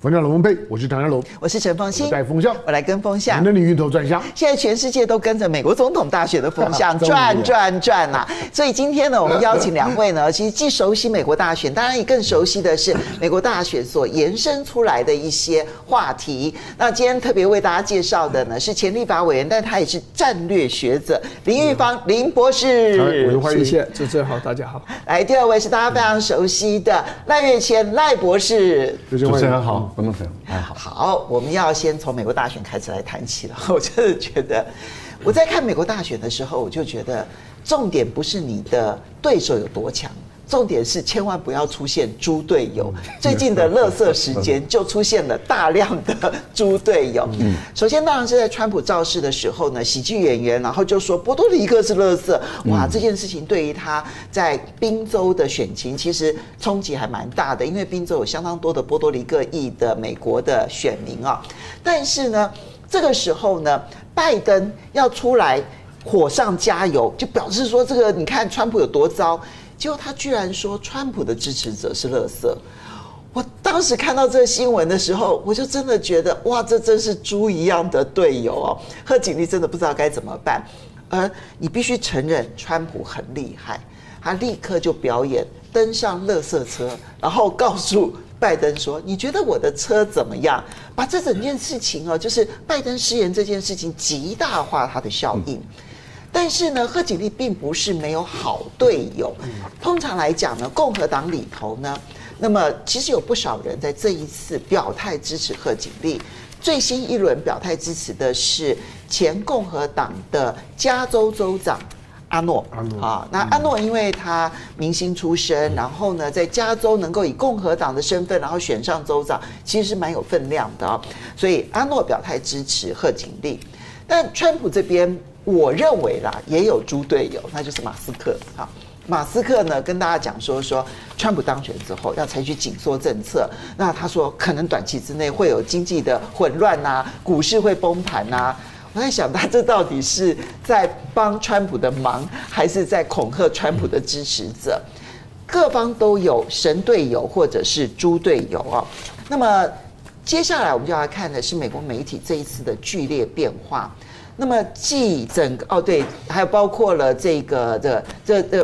风向龙凤配，我是唐家龙，我是陈凤馨，带风向，我来跟风向，那你晕头转向。现在全世界都跟着美国总统大选的风向转啊！所以今天呢，我们邀请两位呢，其实既熟悉美国大选，当然也更熟悉的是美国大选所延伸出来的一些话题。那今天特别为大家介绍的呢，是前立法委员，但他也是战略学者林玉芳林博士。谢谢主持人好，大家好。来，第二位是大家非常熟悉的赖岳谦赖博士。主持人好，观众朋友大家好。好，我们要先从美国大选开始来谈起了。我真的觉得，我在看美国大选的时候，我就觉得重点不是你的对手有多强，重点是千万不要出现猪队友。最近的垃圾时间就出现了大量的猪队友。首先当然是在川普造势的时候呢，喜剧演员然后就说波多黎各是垃圾，哇，这件事情对于他在宾州的选情其实冲击还蛮大的，因为宾州有相当多的波多黎各裔的美国的选民啊。但是呢，这个时候呢，拜登要出来火上加油，就表示说这个你看川普有多糟。结果他居然说川普的支持者是垃圾。我当时看到这个新闻的时候，我就真的觉得哇，这真是猪一样的队友哦。贺锦丽真的不知道该怎么办。而你必须承认川普很厉害，他立刻就表演登上垃圾车，然后告诉拜登说：“你觉得我的车怎么样？”把这整件事情哦，就是拜登失言这件事情极大化它的效应。但是呢，贺锦丽并不是没有好队友。通常来讲呢，共和党里头呢，那么其实有不少人在这一次表态支持贺锦丽。最新一轮表态支持的是前共和党的加州州长阿诺啊。那阿诺因为他明星出身，然后呢，在加州能够以共和党的身份，然后选上州长，其实是蛮有分量的啊。所以阿诺表态支持贺锦丽，但川普这边。我认为啦，也有猪队友，那就是马斯克。好，马斯克呢跟大家讲说，川普当选之后要采取紧缩政策。那他说，可能短期之内会有经济的混乱呐，股市会崩盘呐。我在想，他这到底是在帮川普的忙，还是在恐吓川普的支持者？各方都有神队友或者是猪队友啊。那么接下来我们就要看的是美国媒体这一次的剧烈变化。那么，继整个对，还有包括了这个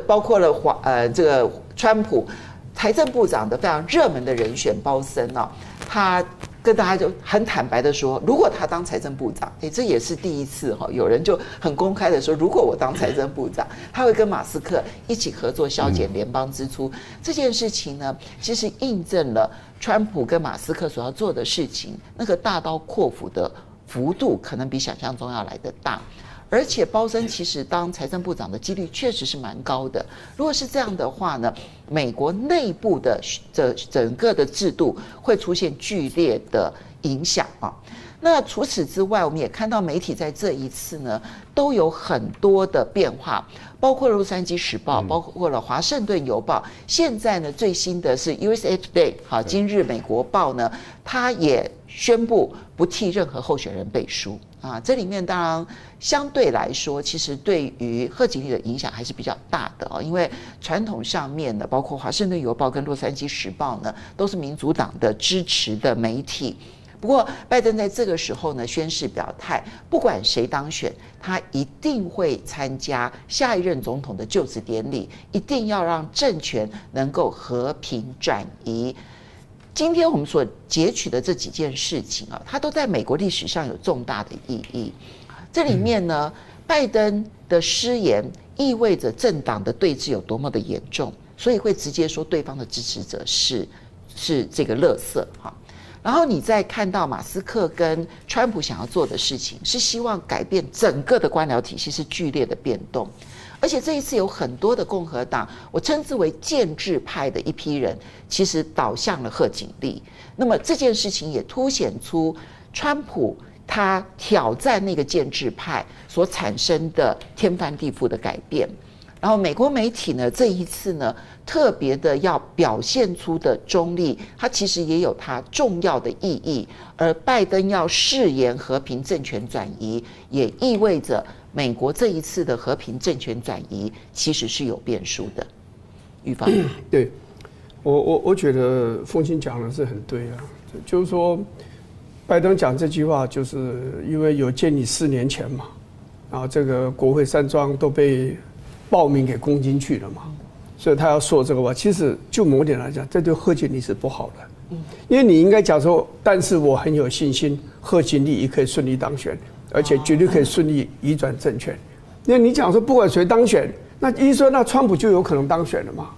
包括了这个川普财政部长的非常热门的人选鲍森哦，他跟大家就很坦白的说，如果他当财政部长，这也是第一次哈，有人就很公开的说，如果我当财政部长，他会跟马斯克一起合作削减联邦支出。这件事情呢，其实印证了川普跟马斯克所要做的事情，那个大刀阔斧的幅度可能比想象中要来得大，而且鲍森其实当财政部长的几率确实是蛮高的。如果是这样的话呢，美国内部的整个的制度会出现剧烈的影响啊。那除此之外，我们也看到媒体在这一次呢都有很多的变化，包括了洛杉矶时报，包括了华盛顿邮报。现在呢，最新的是 USA Today 好，今日美国报呢，它也宣布不替任何候选人背书啊。这里面当然相对来说，其实对于贺锦丽的影响还是比较大的哦，因为传统上面呢，包括华盛顿邮报跟洛杉矶时报呢，都是民主党的支持的媒体。不过，拜登在这个时候呢，宣誓表态，不管谁当选，他一定会参加下一任总统的就职典礼，一定要让政权能够和平转移。今天我们所截取的这几件事情啊，它都在美国历史上有重大的意义。这里面呢，拜登的失言意味着政党的对峙有多么的严重，所以会直接说对方的支持者是这个垃圾哈。然后你再看到马斯克跟川普想要做的事情，是希望改变整个的官僚体系，是剧烈的变动。而且这一次有很多的共和党，我称之为建制派的一批人，其实倒向了贺锦丽。那么这件事情也凸显出川普他挑战那个建制派所产生的天翻地覆的改变。然后美国媒体呢，这一次呢，特别的要表现出的中立，它其实也有它重要的意义。而拜登要誓言和平政权转移，也意味着美国这一次的和平政权转移其实是有变数的。玉芳，对，我觉得凤馨讲的是很对啊，就是说，拜登讲这句话，就是因为有鉴于4年前嘛，然后这个国会山庄都被暴民给攻进去了嘛，所以他要说这个话。其实就某点来讲，这对贺锦丽是不好的，因为你应该讲说，但是我很有信心，贺锦丽也可以顺利当选，而且绝对可以顺利移转政权。因为你讲说不管谁当选，那一说那川普就有可能当选了嘛。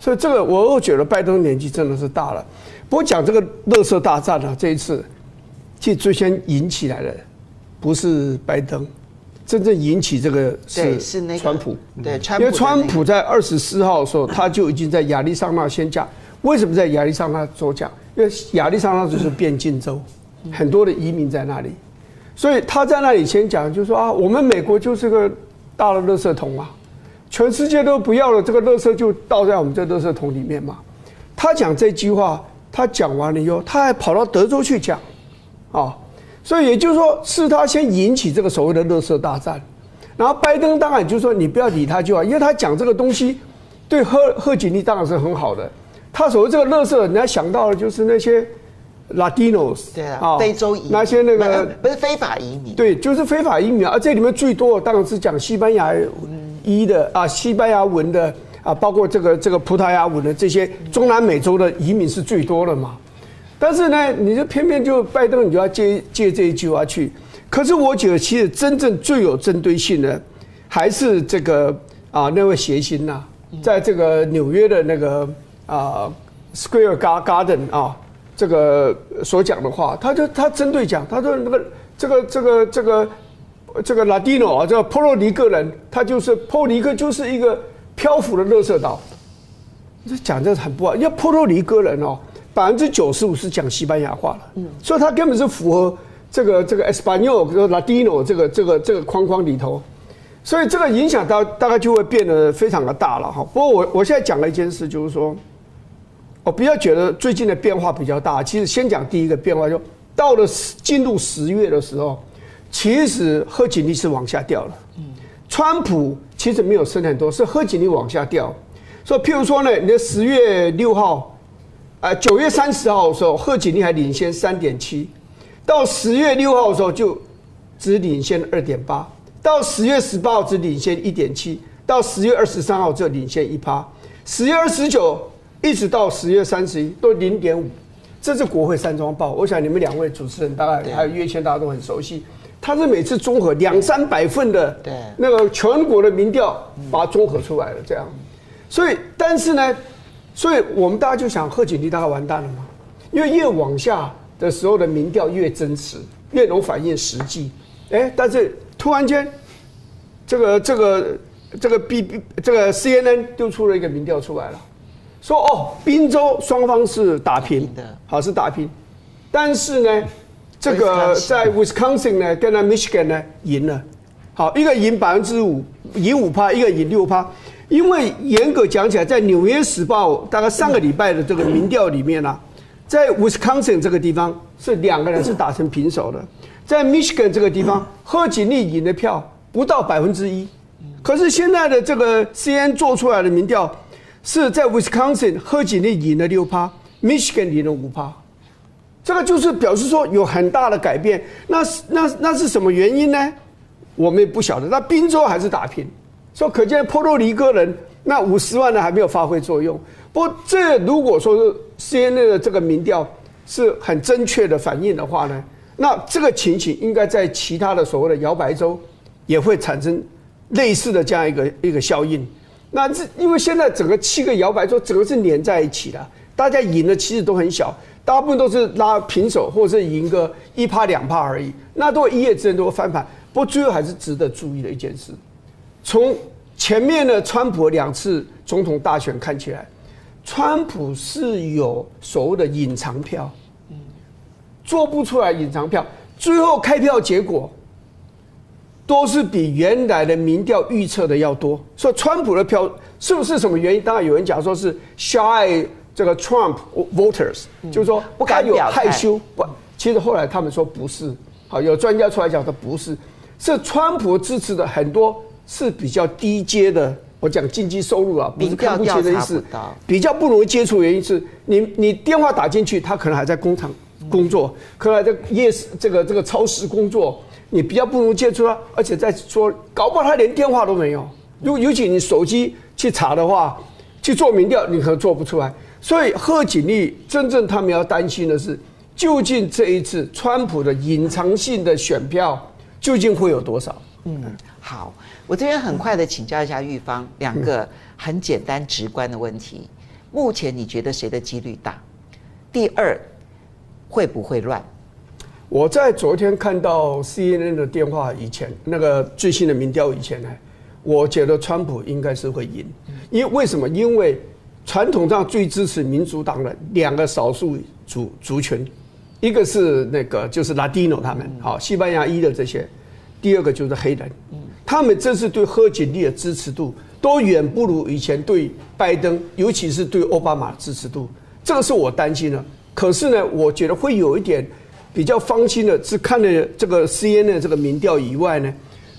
所以这个我又觉得拜登年纪真的是大了。不过讲这个垃圾大战啊，这一次其实最先引起来的不是拜登，真正引起这个是那个川普。对，因为川普在24号的时候，他就已经在亚利桑那先讲。为什么在亚利桑那州讲？因为亚利桑那就是边境州，很多的移民在那里，所以他在那里先讲，就说啊，我们美国就是个大的垃圾桶嘛。全世界都不要了，这个垃圾就倒在我们这垃圾桶里面嘛。他讲这句话，他讲完了以后，他还跑到德州去讲，啊，所以也就是说，是他先引起这个所谓的垃圾大战。然后拜登当然就说你不要理他就好，因为他讲这个东西对贺锦丽当然是很好的。他所谓这个垃圾，人家想到的就是那些 Latinos， 对啊，非洲移民，那些那个不是非法移民，对，就是非法移民啊。这里面最多的当然是讲西班牙的啊，西班牙文的啊，包括这个葡萄牙文的这些中南美洲的移民是最多的嘛。但是呢，你就偏偏就拜登，你就要借这一句话去。可是我觉得，其实真正最有针对性的，还是这个啊那位谐星呐，在这个纽约的那个Square Garden 啊，这个所讲的话，他针对讲，他说那个这个 Latino 啊，这个波多黎各人，他就是波多黎各就是一个漂浮的垃圾岛。这讲这很不好，因为波多黎各人哦，95%是讲西班牙话的，所以他根本是符合这个 Espanol、Latino 这个框框里头，所以这个影响大概就会变得非常的大了哈。不过我现在讲了一件事，就是说，我比较觉得最近的变化比较大。其实先讲第一个变化，就到了进入10月的时候。其实贺锦丽是往下掉了，川普其实没有升很多，是贺锦丽往下掉。所以譬如说呢，你的10月6号，9月30号的时候，贺锦丽还领先3.7，到10月6号的时候就只领先2.8，到10月18号只领先1.7，到10月23号就领先1%，10月29一直到10月31都0.5，这是国会山庄报。我想你们2位主持人大概还有岳谦，大家都很熟悉。他是每次综合200-300份的那个全国的民调，把它综合出来了，这样。所以，但是呢，所以我们大家就想，贺锦丽大概完蛋了嘛？因为越往下的时候的民调越真实，越能反映实际。但是突然间，这个 CNN 丢出了一个民调出来了，说宾州双方是打平的，好是打平，但是呢。这个在 Wisconsin 呢，跟 Michigan 呢赢了，好，一个赢5%，赢5%，一个赢6%。因为严格讲起来，在《纽约时报》大概上个礼拜的这个民调里面啊，在 Wisconsin 这个地方是2个人是打成平手的，在 Michigan 这个地方，贺锦丽赢的票不到1%，可是现在的这个 CNN 做出来的民调是在 Wisconsin 贺锦丽赢了6%，Michigan 赢了5%。这个就是表示说有很大的改变，那是什么原因呢？我们也不晓得。那宾州还是打平，所以可见波多黎各人那50万人还没有发挥作用。不过这如果说是 CNN 的这个民调是很正确的反应的话呢，那这个情形应该在其他的所谓的摇摆州也会产生类似的这样一个效应。那因为现在整个7个摇摆州整个是连在一起的，大家赢的其实都很小。大部分都是拉平手，或者是赢个1%-2%而已，那都一夜之间都会翻盘。不过最后还是值得注意的一件事，从前面的川普2次总统大选看起来，川普是有所谓的隐藏票，做不出来隐藏票，最后开票结果都是比原来的民调预测的要多。所以川普的票是不是什么原因？当然有人讲说是shy。这个 Trump voters 就是说他有害羞，其实后来他们说不是，好，有专家出来讲的不是，是川普支持的很多是比较低阶的，我讲经济收入啊，不是看不起的意思，比较不容易接触原因是你电话打进去，他可能还在工厂工作，可能在夜市这个超市工作，你比较不容易接触他，而且再说，搞不好他连电话都没有。尤其你手机去查的话，去做民调，你可能做不出来。所以贺锦丽真正他们要担心的是，究竟这一次川普的隐藏性的选票究竟会有多少？好，我这边很快的请教一下玉芳两个很简单直观的问题。目前你觉得谁的几率大？第二，会不会乱？我在昨天看到 CNN 的电话以前，那个最新的民调以前呢，我觉得川普应该是会赢。为什么？因为传统上最支持民主党的两个少数族群，一个是那个就是 Latino 他们，好，西班牙裔的这些，第二个就是黑人，他们这次对贺锦丽的支持度都远不如以前对拜登，尤其是对奥巴马的支持度，这个是我担心的。可是呢，我觉得会有一点比较放心的，是看了这个 CNN 的这个民调以外呢，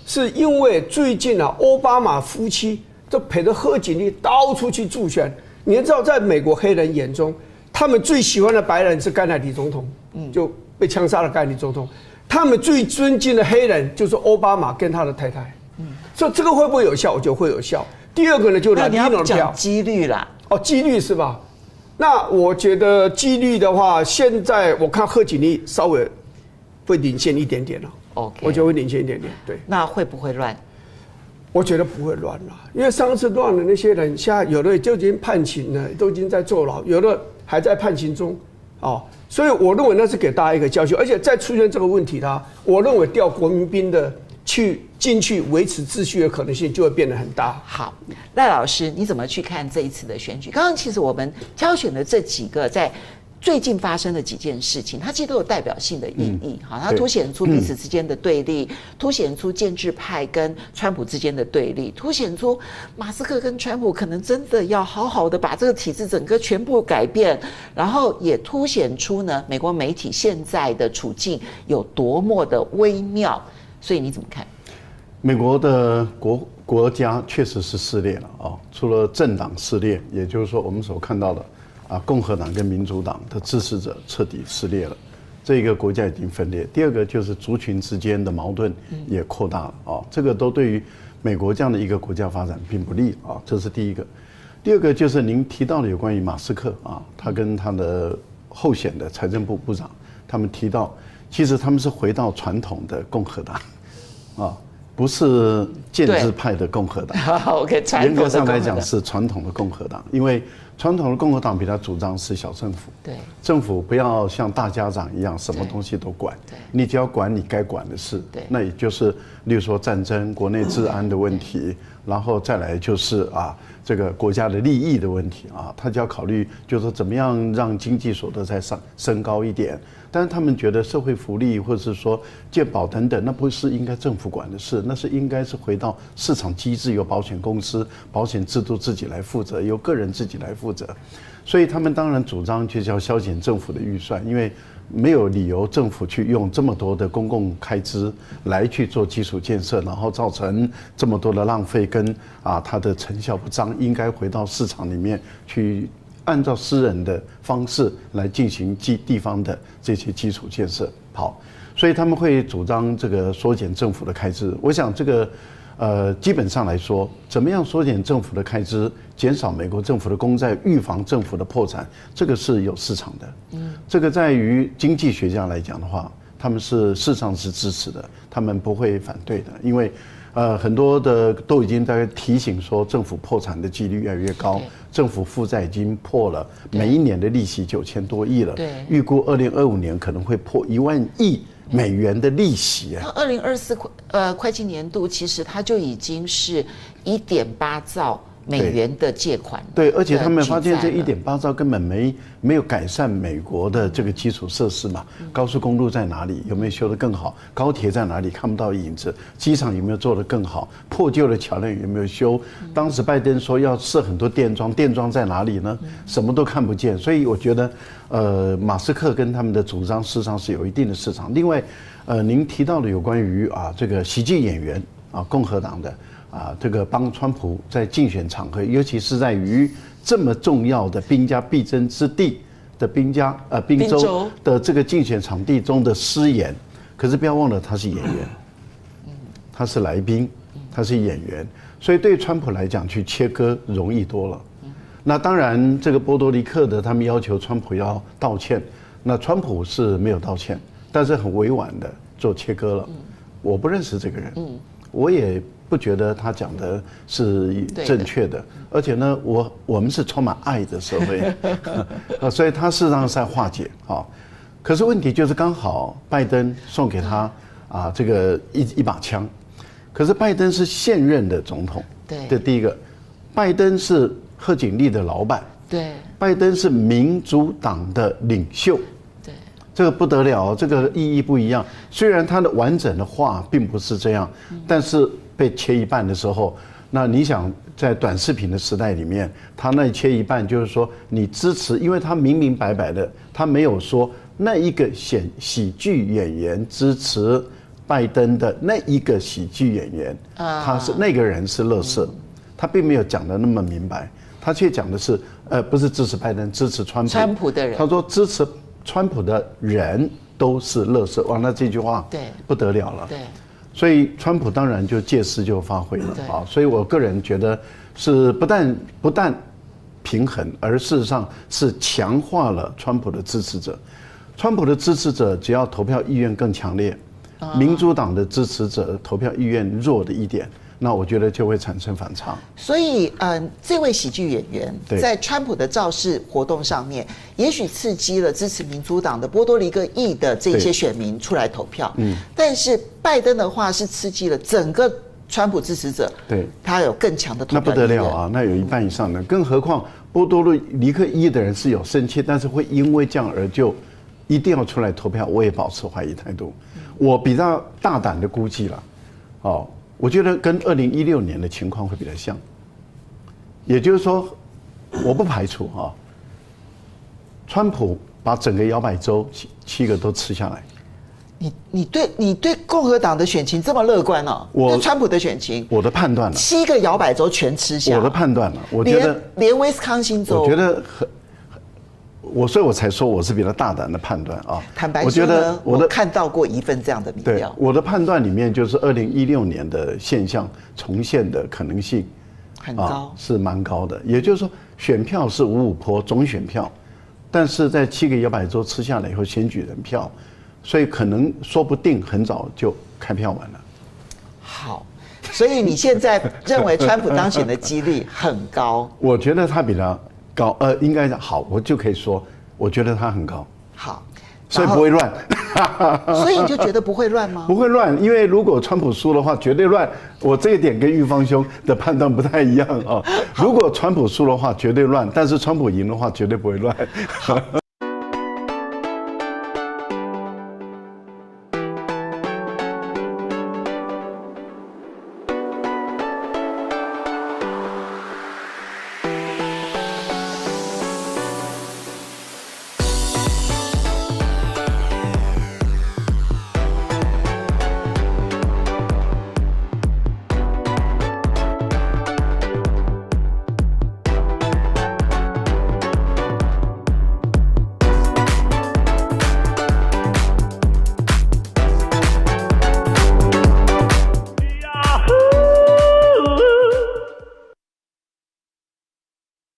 是因为最近啊，奥巴马夫妻都陪着贺锦丽到处去助选。你知道，在美国黑人眼中，他们最喜欢的白人是甘乃迪总统，就被枪杀的甘乃迪总统。他们最尊敬的黑人就是奥巴马跟他的太太。所以这个会不会有效？我觉得会有效。第二个呢，就那你要讲几率啦。哦，几率是吧？那我觉得几率的话，现在我看贺锦丽稍微会领先一点点了。OK， 我觉得会领先一点点。对。那会不会乱？我觉得不会乱了，因为上次乱的那些人，现在有的就已经判刑了，都已经在坐牢，有的还在判刑中，哦，所以我认为那是给大家一个教训，而且再出现这个问题的，我认为调国民兵的进去维持秩序的可能性就会变得很大。好，赖老师，你怎么去看这一次的选举？刚刚其实我们挑选的这几个在最近发生的几件事情，它其实都有代表性的意义。好，它凸显出彼此之间的对立，凸显出建制派跟川普之间的对立，凸显出马斯克跟川普可能真的要好好的把这个体制整个全部改变，然后也凸显出呢美国媒体现在的处境有多么的微妙。所以你怎么看？美国的国家确实是撕裂了啊，除了政党撕裂，也就是说我们所看到的。共和党跟民主党的支持者彻底撕裂了，这个国家已经分裂。第二个就是族群之间的矛盾也扩大了啊，这个都对于美国这样的一个国家发展并不利啊，这是第一个。第二个就是您提到的有关于马斯克啊，他跟他的候选的财政部部长，他们提到，其实他们是回到传统的共和党啊。不是建制派的共和党，OK， 严格上来讲是传统的共和党，因为传统的共和党比他主张是小政府，对，政府不要像大家长一样什么东西都管，你只要管你该管的事，那也就是例如说战争、国内治安的问题，然后再来就是这个国家的利益的问题啊，他就要考虑就是说怎么样让经济所得再升高一点。但是他们觉得社会福利或者是说健保等等，那不是应该政府管的事，那是应该是回到市场机制，由保险公司、保险制度自己来负责，由个人自己来负责。所以他们当然主张就是要削减政府的预算，因为没有理由政府去用这么多的公共开支来去做基础建设，然后造成这么多的浪费跟它的成效不彰，应该回到市场里面去。按照私人的方式来进行地方的这些基础建设，好，所以他们会主张这个缩减政府的开支。我想这个基本上来说，怎么样缩减政府的开支，减少美国政府的公债，预防政府的破产，这个是有市场的。这个在于经济学家来讲的话，他们是事实上是支持的，他们不会反对的，因为。很多的都已经在提醒说，政府破产的几率越来越高，政府负债已经破了每一年的利息9000多亿了，预估2025年可能会破1万亿美元的利息。那2024会计年度其实它就已经是1.8兆美元的借款，对，而且他们发现这1.8兆根本没有改善美国的这个基础设施嘛，高速公路在哪里？有没有修得更好？高铁在哪里？看不到影子。机场有没有做得更好？破旧的桥梁有没有修？当时拜登说要设很多电桩，电桩在哪里呢？什么都看不见。所以我觉得，马斯克跟他们的主张事实上是有一定的市场。另外，您提到的有关于这个喜剧演员共和党的。这个帮川普在竞选场合，尤其是在于这么重要的兵家必争之地，宾州的这个竞选场地中的失言，可是不要忘了他是演员，他是来宾，他是演员，所以对川普来讲去切割容易多了。那当然，这个波多黎各的他们要求川普要道歉，那川普是没有道歉，但是很委婉的做切割了。我不认识这个人，我也不觉得他讲的是正确的，而且呢，我们是充满爱的社会，所以他事实上是在化解啊。可是问题就是刚好拜登送给他这个一把枪，可是拜登是现任的总统，对，这第一个，拜登是贺锦丽的老板，对，拜登是民主党的领袖，对，这个不得了，这个意义不一样。虽然他的完整的话并不是这样，但是被切一半的时候，那你想在短视频的时代里面，他那切一半就是说你支持，因为他明明白白的，他没有说那一个喜剧演员支持拜登的那一个喜剧演员，他是那个人是垃圾，他并没有讲得那么明白。他却讲的是，不是支持拜登，支持川普的人。他说支持川普的人都是垃圾。哇，那这句话对不得了了。对，所以川普当然就借势就发挥了啊。所以我个人觉得是不但平衡，而事实上是强化了川普的支持者。川普的支持者只要投票意愿更强烈，民主党的支持者投票意愿弱的一点。那我觉得就会产生反差。所以，这位喜剧演员在川普的造势活动上面，也许刺激了支持民主党的波多黎各裔的这些选民出来投票。但是拜登的话是刺激了整个川普支持者，对，他有更强的投票意愿。那不得了啊！那有一半以上的，更何况波多黎各裔的人是有生气，但是会因为这样而就一定要出来投票。我也保持怀疑态度。我比较大胆的估计了，我觉得跟2016年的情况会比较像，也就是说，我不排除川普把整个摇摆州7个都吃下来。你对共和党的选情这么乐观哦？对川普的选情，我的判断了，7个摇摆州全吃下。我的判断了，我觉得连威斯康星州，我觉得所以我才说我是比较大胆的判断啊。坦白说呢，我看到过一份这样的民调。我的判断里面就是2016年的现象重现的可能性很高，是蛮高的。也就是说，选票是55%总选票，但是在7个摇摆州吃下来以后，选举人票，所以可能说不定很早就开票完了。好，所以你现在认为川普当选的几率很高？我觉得他比较高，应该好，我就可以说，我觉得他很高。好，所以不会乱。所以你就觉得不会乱吗？不会乱，因为如果川普输的话，绝对乱。我这一点跟玉芳兄的判断不太一样啊。如果川普输的话，绝对乱；但是川普赢的话，绝对不会乱。